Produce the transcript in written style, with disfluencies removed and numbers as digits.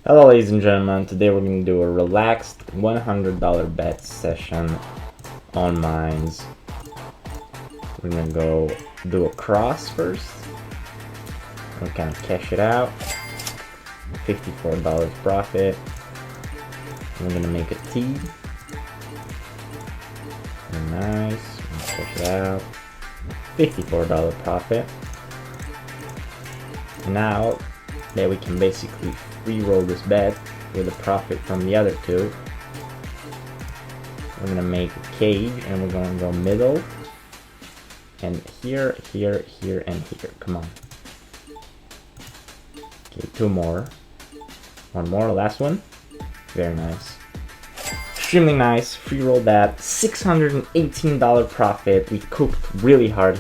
Hello ladies and gentlemen, today we're going to do a relaxed $100 bet session on Mines. We're going to go do a cross first. We're going to cash it out. $54 profit. We're going to make a T. Nice. Cash it out. $54 profit. Now that we can basically re-roll this bet with a profit from the other two, we're gonna make a cage and we're gonna go middle and here, here, here, and here. Come on. Okay, two more. One more, last one. Very nice. Extremely nice. Free roll that. $618 profit. We cooked really hard